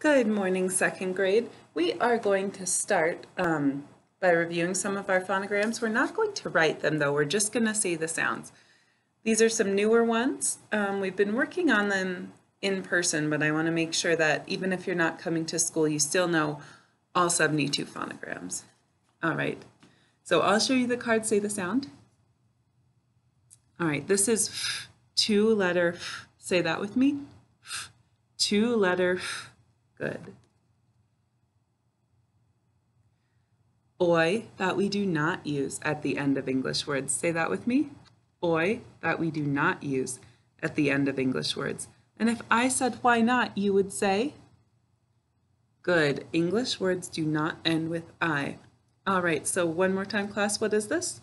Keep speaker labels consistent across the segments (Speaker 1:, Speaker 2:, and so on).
Speaker 1: Good morning, second grade. We are going to start by reviewing some of our phonograms. We're not going to write them though, we're just going to say the sounds. These are some newer ones. We've been working on them in person, but I want to make sure that even if you're not coming to school, you still know all 72 phonograms. All right, so I'll show you the card, say the sound. All right, this is f, two-letter f. Say that with me. F, two-letter f. Good. Oi, that we do not use at the end of English words. Say that with me. Oi, that we do not use at the end of English words. And if I said why not, you would say, good. English words do not end with I. All right, so one more time, class, what is this?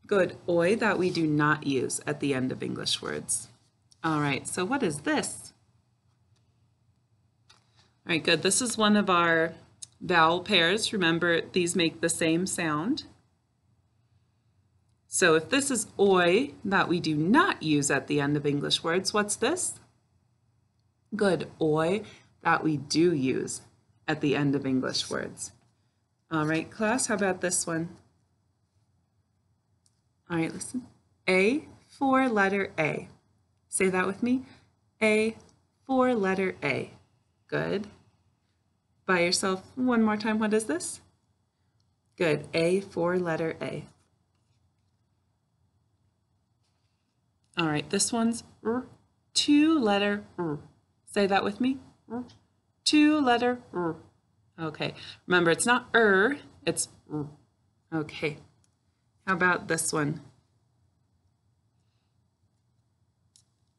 Speaker 1: Good. Oi, that we do not use at the end of English words. All right, so what is this? All right, good. This is one of our vowel pairs. Remember, these make the same sound. So if this is oi, that we do not use at the end of English words, what's this? Good. Oi, that we do use at the end of English words. All right, class, how about this one? All right, listen. A for letter A. Say that with me. A for letter A. Good. By yourself one more time. What is this? Good. A for letter A. All right, this one's R, two-letter R. Say that with me. R, two-letter R. Okay. Remember, it's not it's R. Okay. How about this one?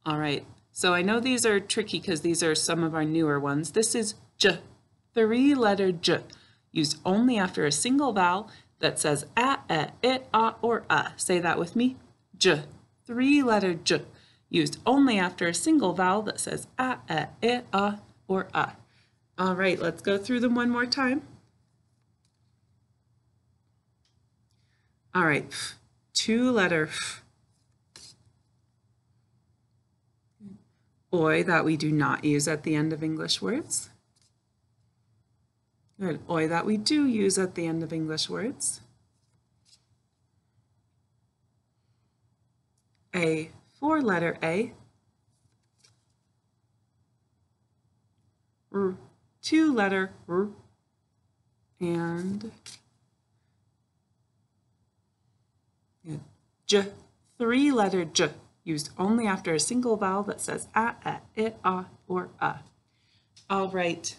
Speaker 1: All right. So I know these are tricky because these are some of our newer ones. This is J, three-letter J, used only after a single vowel that says it, or Say that with me. J, three-letter J, used only after a single vowel that says it, or All right, let's go through them one more time. All right, two-letter F. Oi, that we do not use at the end of English words. Good. Oi, that we do use at the end of English words. A, four-letter A. R, two-letter R. And J, three-letter J, used only after a single vowel that says it, or All right.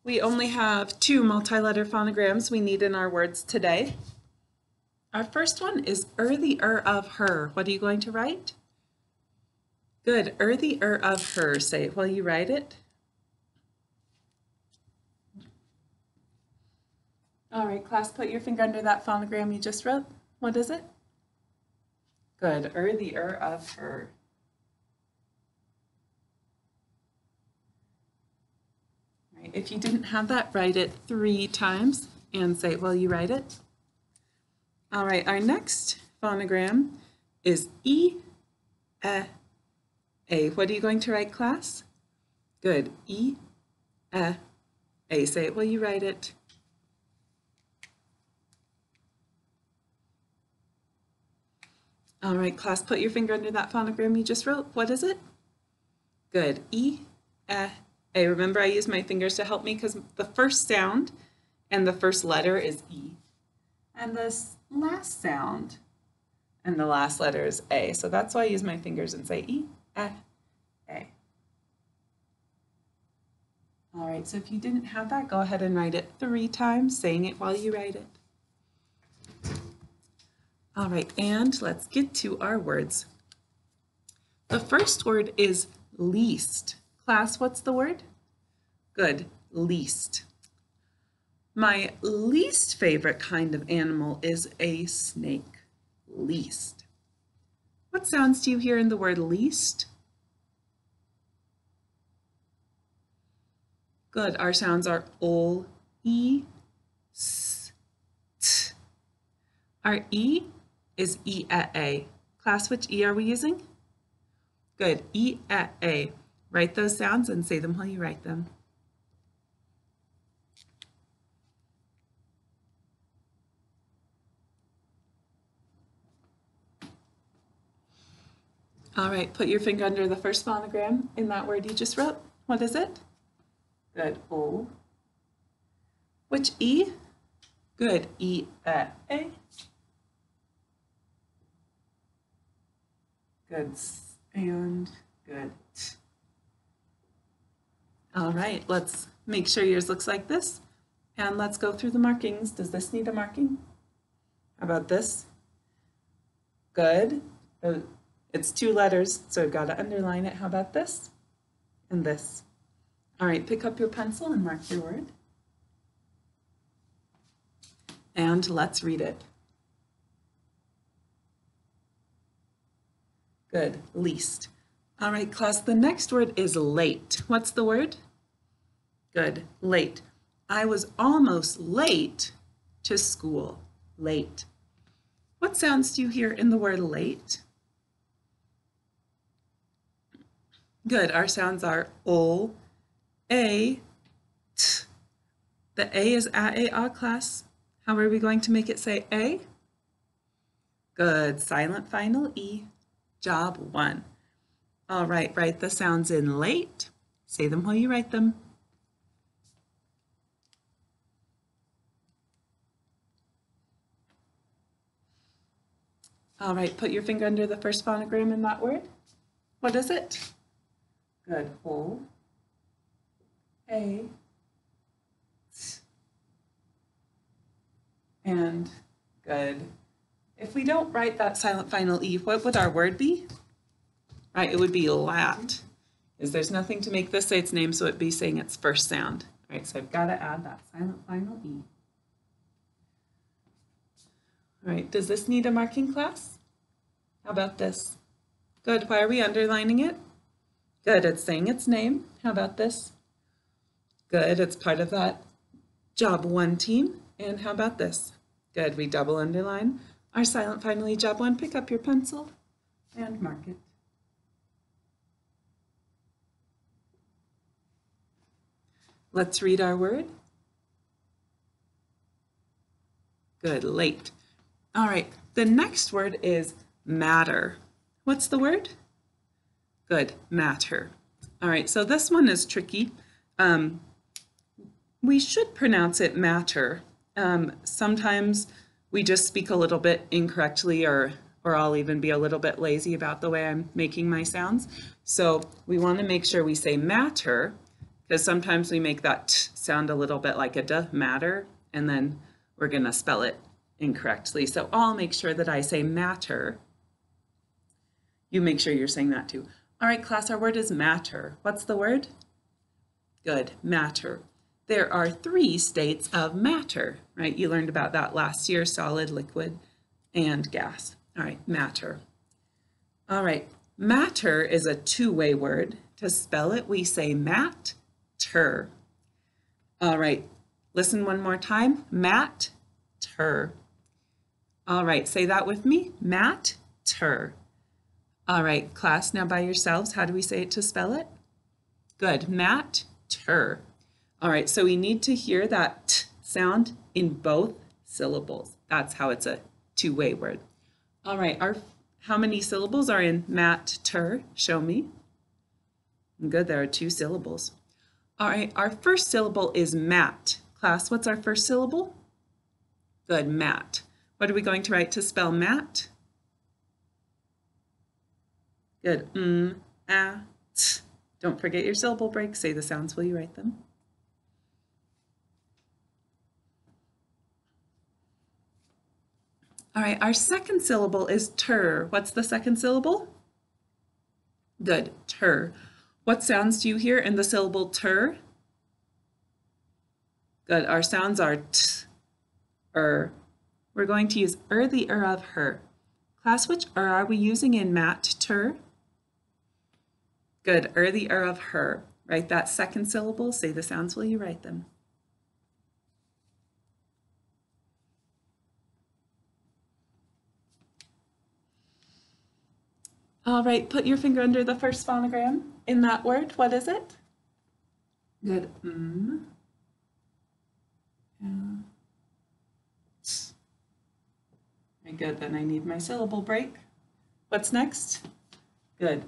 Speaker 1: We only have two multi-letter phonograms we need in our words today. Our first one is the of her. What are you going to write? Good. The of her. Say it while you write it. All right, class, put your finger under that phonogram you just wrote. What is it? Good. The of her. All right, if you didn't have that, write it 3 times and say it while you write it. All right, our next phonogram is E, A. What are you going to write, class? Good. E, A. Say it while you write it. All right, class, put your finger under that phonogram you just wrote. What is it? Good. E, A. Remember, I use my fingers to help me because the first sound and the first letter is E. And the last sound and the last letter is A. So that's why I use my fingers and say E, A. All right, so if you didn't have that, go ahead and write it 3 times, saying it while you write it. All right, and let's get to our words. The first word is least. Class, what's the word? Good, least. My least favorite kind of animal is a snake. Least. What sounds do you hear in the word least? Good, our sounds are ol, e, s, t. Our E is E, A. Class, which E are we using? Good, E, A. Write those sounds and say them while you write them. All right, put your finger under the first phonogram in that word you just wrote. What is it? Good. O. Which E? Good. E, A. Good. And good. T. All right, let's make sure yours looks like this. And let's go through the markings. Does this need a marking? How about this? Good. It's 2 letters, so I've got to underline it. How about this? And this. All right, pick up your pencil and mark your word. And let's read it. Good, least. All right, class, the next word is late. What's the word? Good, late. I was almost late to school. Late. What sounds do you hear in the word late? Good, our sounds are O, A, T. The A is A, class. How are we going to make it say A? Good, silent final E. Job 1. All right, write the sounds in late. Say them while you write them. All right, put your finger under the first phonogram in that word. What is it? Good. O, A, T. And good. If we don't write that silent final E, what would our word be? Right, it would be lat. Is there's nothing to make this say its name, so it'd be saying its first sound. All right, so I've got to add that silent final E. All right, does this need a marking, class? How about this? Good, why are we underlining it? Good, it's saying its name. How about this? Good, it's part of that job 1 team. And how about this? Good, we double underline our silent final E, job 1. Pick up your pencil and mark it. Let's read our word. Good, late. All right, the next word is matter. What's the word? Good, matter. All right, so this one is tricky. We should pronounce it matter. Sometimes we just speak a little bit incorrectly, or I'll even be a little bit lazy about the way I'm making my sounds. So we want to make sure we say matter, because sometimes we make that t sound a little bit like a d, matter, and then we're going to spell it incorrectly. So I'll make sure that I say matter. You make sure you're saying that too. All right, class, our word is matter. What's the word? Good, matter. There are 3 states of matter, right? You learned about that last year: solid, liquid, and gas. All right, matter. All right, matter is a 2-way word. To spell it, we say mat-ter. All right, listen one more time. Mat-ter. All right, say that with me. Mat-ter. All right, class, now by yourselves, how do we say it to spell it? Good, mat-ter. All right, so we need to hear that t sound in both syllables. That's how it's a 2-way word. All right, how many syllables are in mat-ter? Show me. Good, there are 2 syllables. All right, our first syllable is mat. Class, what's our first syllable? Good, mat. What are we going to write to spell mat? Good, t. Don't forget your syllable break. Say the sounds while you write them. All right, our second syllable is ter. What's the second syllable? Good, ter. What sounds do you hear in the syllable ter? Good, our sounds are t, er. We're going to use the of her. Class, which are we using in mat-ter? Good, the of her. Write that second syllable. Say the sounds while you write them. All right, put your finger under the first phonogram in that word. What is it? Good. Very good. Then I need my syllable break. What's next? Good.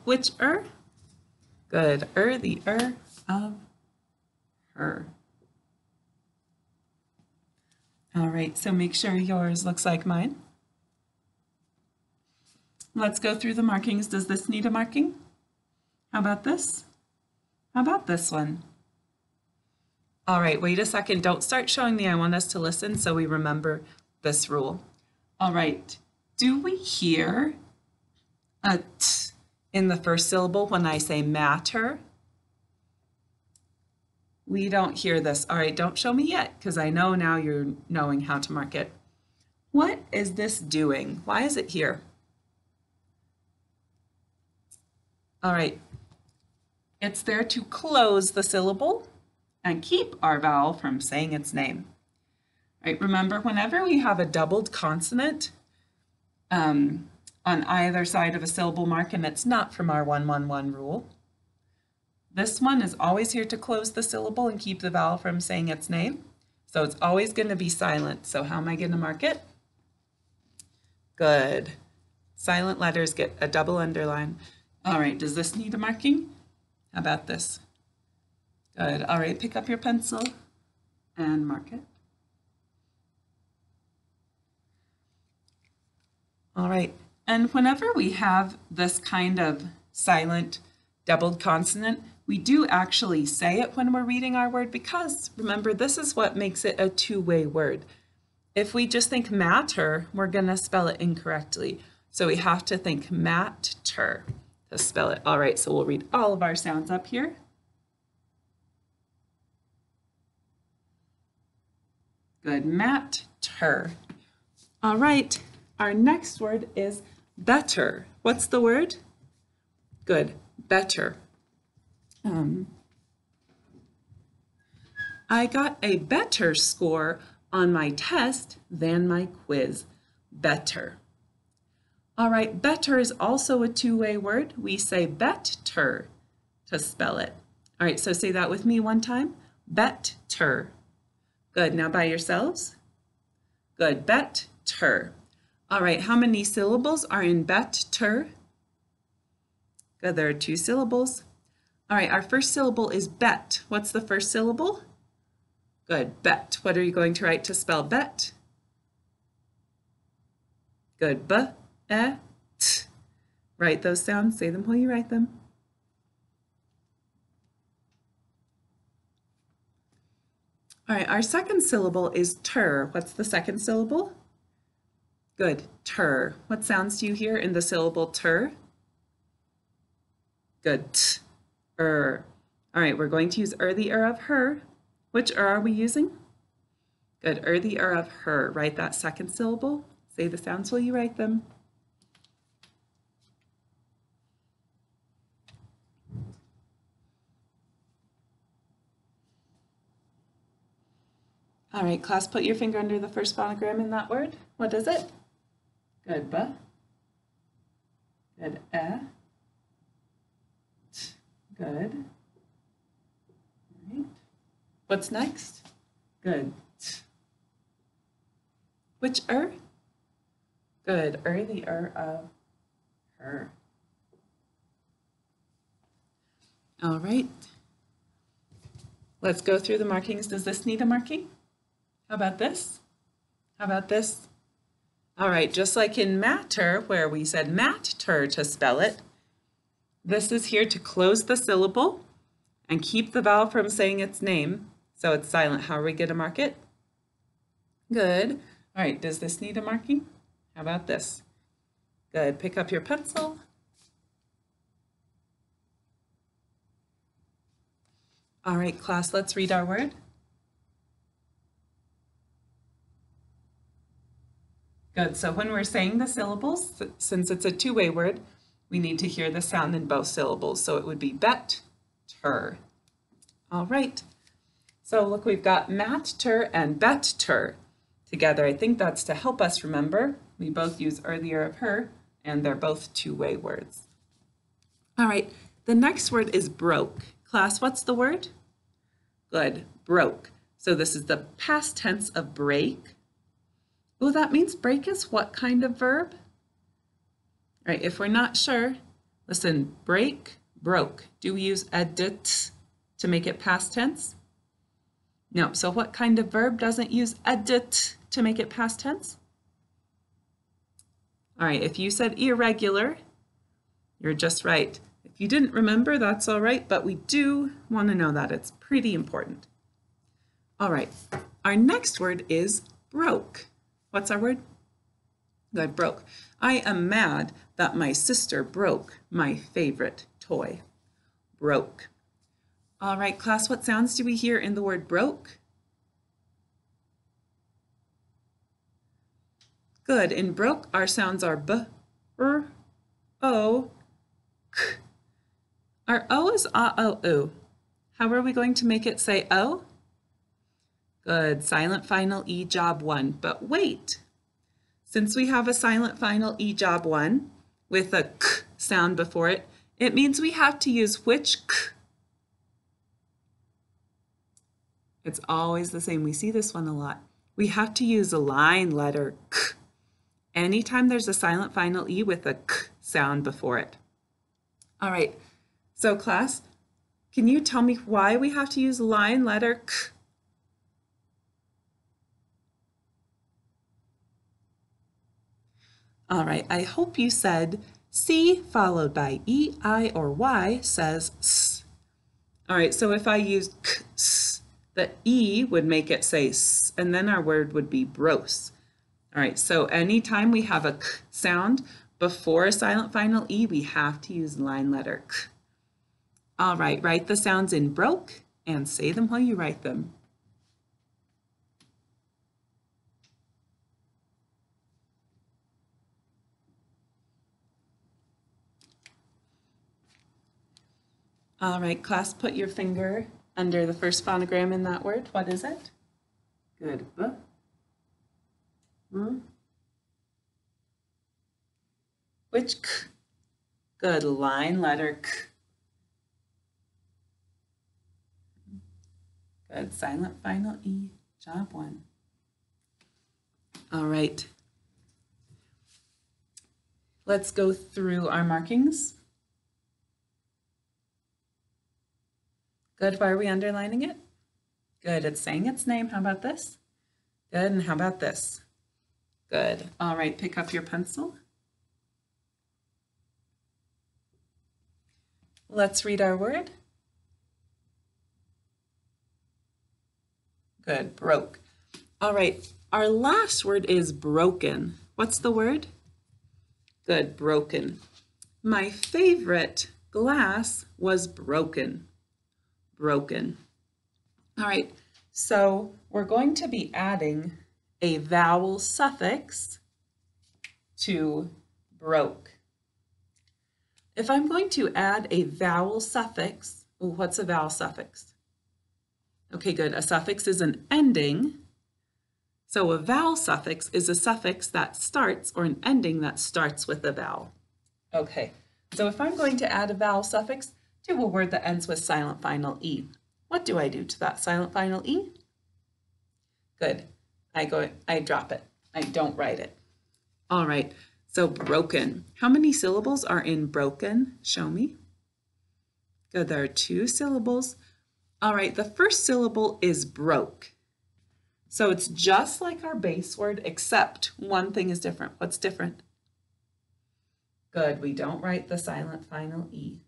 Speaker 1: Which Good. The of her. All right, so make sure yours looks like mine. Let's go through the markings. Does this need a marking? How about this? How about this one? All right, wait a second. Don't start showing me. I want us to listen so we remember this rule. All right, do we hear a t in the first syllable when I say matter? We don't hear this. All right, don't show me yet because I know now you're knowing how to mark it. What is this doing? Why is it here? All right, it's there to close the syllable and keep our vowel from saying its name. All right, remember, whenever we have a doubled consonant on either side of a syllable mark, and it's not from our 1-1-1 rule, this one is always here to close the syllable and keep the vowel from saying its name. So it's always going to be silent. So how am I going to mark it? Good. Silent letters get a double underline. All right, does this need a marking? How about this? Good. All right, pick up your pencil and mark it. All right, and whenever we have this kind of silent doubled consonant, we do actually say it when we're reading our word because, remember, this is what makes it a two-way word. If we just think matter, we're going to spell it incorrectly. So we have to think matter to spell it. All right, so we'll read all of our sounds up here. Good, matter. All right, our next word is better. What's the word? Good, better. I got a better score on my test than my quiz. Better. All right, better is also a two-way word. We say better to spell it. All right, so say that with me one time. Better. Good, now by yourselves. Good, better. All right, how many syllables are in better? Good, there are 2 syllables. All right, our first syllable is bet. What's the first syllable? Good, bet. What are you going to write to spell bet? Good, b-e-t. Write those sounds, say them while you write them. All right, our second syllable is ter. What's the second syllable? Good, ter. What sounds do you hear in the syllable ter? Good, t. All right, we're going to use the of her. Which are we using? Good, the of her. Write that second syllable. Say the sounds while you write them. All right, class, put your finger under the first phonogram in that word. What is it? Good, ba. Good, t. Good. All right. What's next? Good. T. Which Good, the of her. All right. Let's go through the markings. Does this need a marking? How about this? How about this? All right, just like in matter, where we said matter to spell it, this is here to close the syllable and keep the vowel from saying its name, so it's silent. How are we going to mark it? Good. All right, does this need a marking? How about this? Good. Pick up your pencil. All right, class, let's read our word. Good. So when we're saying the syllables, since it's a two-way word, we need to hear the sound in both syllables. So it would be bet-ter. All right. So look, we've got mat-ter and bet-ter together. I think that's to help us remember We both use earlier of her, and they're both two-way words. All right, the next word is broke. Class, what's the word? Good, broke. So this is the past tense of break. Oh, that means break is what kind of verb? All right, if we're not sure, listen, break, broke. Do we use edit to make it past tense? No, so what kind of verb doesn't use edit to make it past tense? All right, if you said irregular, you're just right. If you didn't remember, that's all right, but we do want to know that. It's pretty important. All right, our next word is broke. What's our word? Good, broke. I am mad that my sister broke my favorite toy. Broke. All right, class, what sounds do we hear in the word broke? Good, in broke, our sounds are b, r, o, k. Our O is a, o, u. How are we going to make it say O? Good, silent final E job 1. But wait, since we have a silent final E job 1 with a k sound before it, it means we have to use which k? It's always the same. We see this one a lot. We have to use a line letter k. Anytime there's a silent final E with a k sound before it. All right, so class, can you tell me why we have to use line letter k? All right, I hope you said C followed by E, I, or Y says S. All right, so if I used k, S, the E would make it say S, and then our word would be brose. All right, so anytime we have a k sound before a silent final E, we have to use line letter k. All right, write the sounds in broke and say them while you write them. All right, class, put your finger under the first phonogram in that word. What is it? Good. B. Which k? Good, line letter k. Good, silent final E, job 1. All right. Let's go through our markings. Good, why are we underlining it? Good, it's saying its name. How about this? Good, and how about this? Good. All right, pick up your pencil. Let's read our word. Good, broke. All right, our last word is broken. What's the word? Good, broken. My favorite glass was broken. Broken. All right, so we're going to be adding a vowel suffix to broke. If I'm going to add a vowel suffix, what's a vowel suffix? Okay, good. A suffix is an ending. So a vowel suffix is a suffix that starts, or an ending that starts with a vowel. Okay, so if I'm going to add a vowel suffix to a word that ends with silent final E, what do I do to that silent final E? Good. I drop it. I don't write it. All right, so broken. How many syllables are in broken? Show me. Good, there are 2 syllables. All right, the first syllable is broke. So it's just like our base word, except one thing is different. What's different? Good, we don't write the silent final E.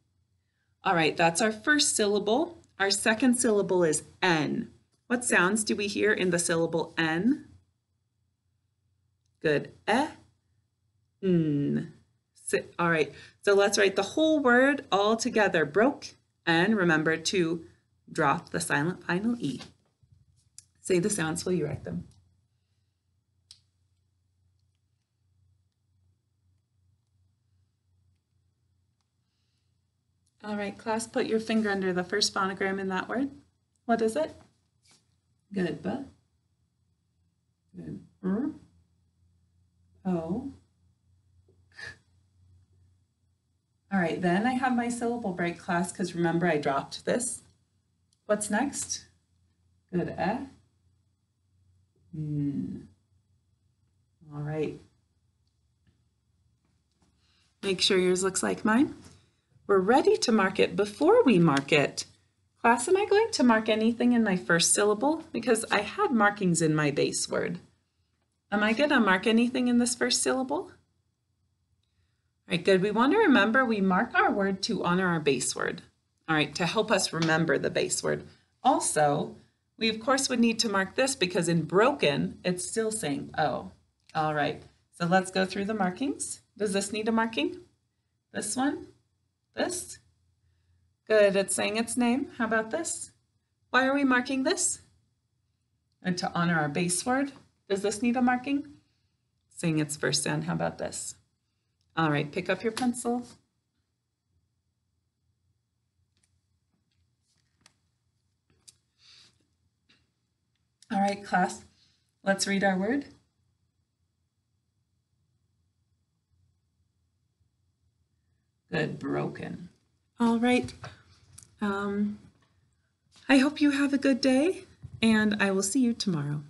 Speaker 1: All right, that's our first syllable. Our second syllable is N. What sounds do we hear in the syllable N? Good, N. All right, so let's write the whole word all together, broke, and remember to drop the silent final E. Say the sounds while you write them. All right, class, put your finger under the first phonogram in that word. What is it? Good, B. Good, R. O. All right, then I have my syllable break, class, because remember I dropped this. What's next? Good, N. All right. Make sure yours looks like mine. We're ready to mark it. Before we mark it, class, am I going to mark anything in my first syllable? Because I had markings in my base word. Am I going to mark anything in this first syllable? All right, good. We want to remember we mark our word to honor our base word. All right, to help us remember the base word. Also, we of course would need to mark this because in broken, it's still saying O. All right, so let's go through the markings. Does this need a marking? This one? This? Good, it's saying its name. How about this? Why are we marking this? And to honor our base word. Does this need a marking? Saying its first sound. How about this? All right, pick up your pencil. All right, class, let's read our word. Good, broken. All right. I hope you have a good day, and I will see you tomorrow.